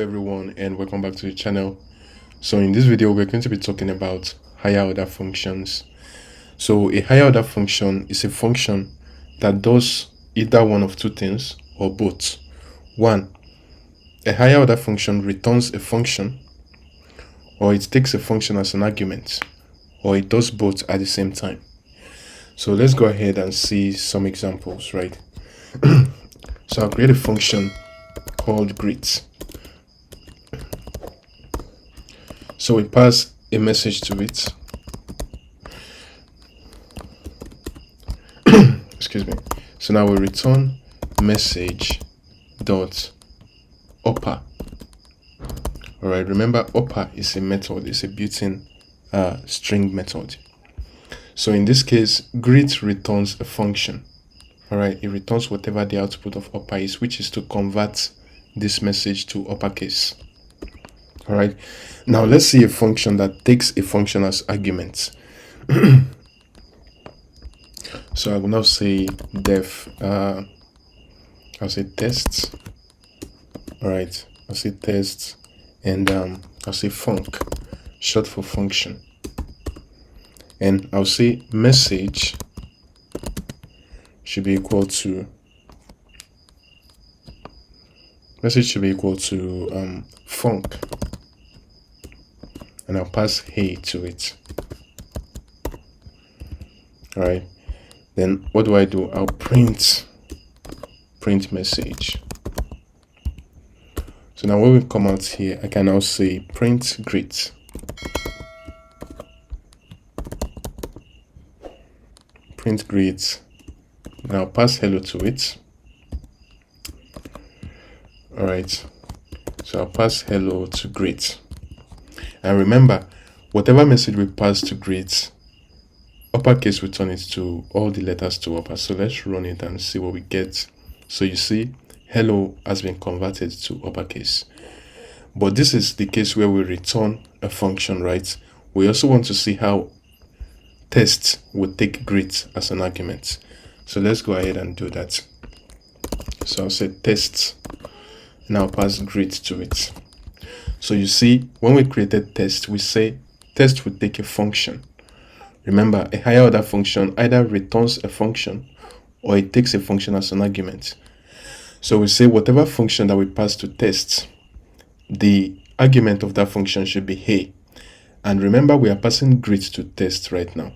Hello everyone and welcome back to the channel. So in this video we're going to be talking about higher order functions. So a higher order function is a function that does either one of two things or both. One, a higher order function returns a function, or it takes a function as an argument, or it does both at the same time. So let's go ahead and see some examples, right? So I'll create a function called greet. So we pass a message to it. Excuse me. So now we return message dot upper. All right. Remember, upper is a method. It's a built-in string method. So in this case, greet returns a function. All right. It returns whatever the output of upper is, which is to convert this message to uppercase. All right. Now let's see a function that takes a function as argument. So I will now say def, I'll say test. All right. I'll say test, and I'll say func, short for function. And I'll say message should be equal to func, and I'll pass hey to it. All right. Then what do? I'll print message. So now when we come out here, I can now say print greet. Print greet. And I'll pass hello to it. All right. So I'll pass hello to greet. And remember, whatever message we pass to greet, uppercase will turn it to all the letters to upper. So let's run it and see what we get. So you see, hello has been converted to uppercase. But this is the case where we return a function, right? We also want to see how test would take greet as an argument. So let's go ahead and do that. So I'll say test, and I'll pass greet to it. So you see, when we created test, we say test would take a function. Remember, a higher order function either returns a function or it takes a function as an argument. So we say whatever function that we pass to test, the argument of that function should be hey. And remember, we are passing greet to test right now.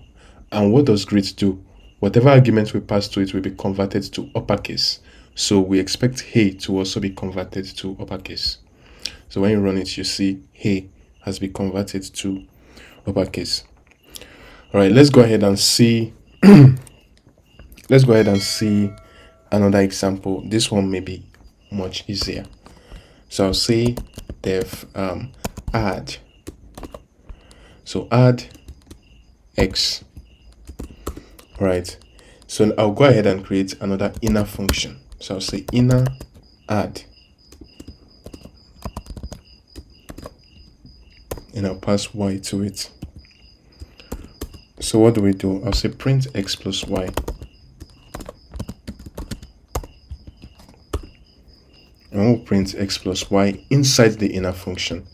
And what does greet do? Whatever argument we pass to it will be converted to uppercase. So we expect hey to also be converted to uppercase. So when you run it, you see hey has been converted to uppercase. All right, let's go ahead and see another example. This one may be much easier. So I'll say def add. So add x. All right. So I'll go ahead and create another inner function. So I'll say inner add, and I'll pass y to it. So what do? I'll say print x plus y. And we'll print x plus y inside the inner function.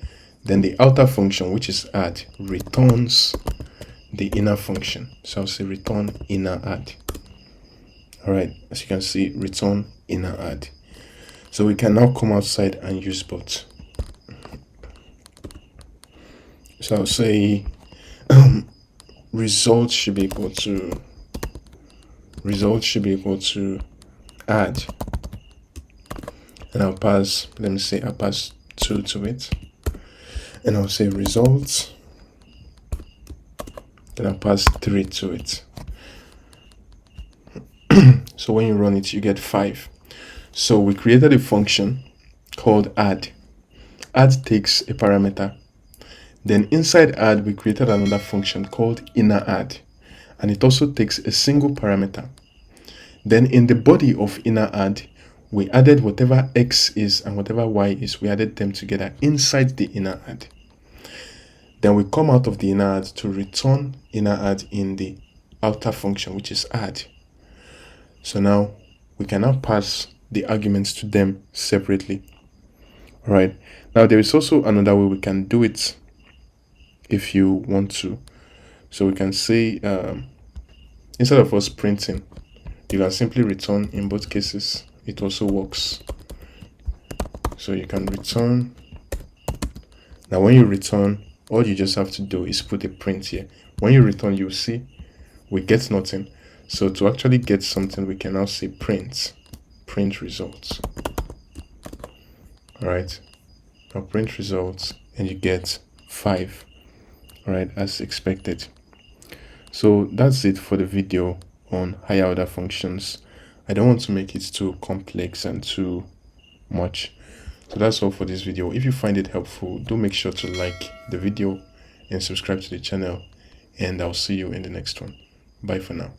Then the outer function, which is add, returns the inner function. So I'll say return inner add. All right, as you can see, return inner add. So we can now come outside and use both. So I'll say result should be equal to add, and I'll pass, let me say I'll pass 2 to it, and I'll say results, then I'll pass 3 to it. So when you run it, you get 5. So we created a function called add. Add takes a parameter. Then inside add, we created another function called inner add, and it also takes a single parameter. Then in the body of inner add, we added whatever x is and whatever y is, we added them together inside the inner add. Then we come out of the inner add to return inner add in the outer function, which is add. So now we can now pass the arguments to them separately. All right. Now there is also another way we can do it if you want to. So we can say instead of us printing, you can simply return. In both cases it also works. So you can return. Now when you return, all you just have to do is put a print here. When you return, you see we get nothing. So to actually get something, we can now say print results. All right, now print results, and you get 5. All right, as expected. So that's it for the video on higher order functions. I don't want to make it too complex and too much. So that's all for this video. If you find it helpful, do make sure to like the video and subscribe to the channel, and I'll see you in the next one. Bye for now.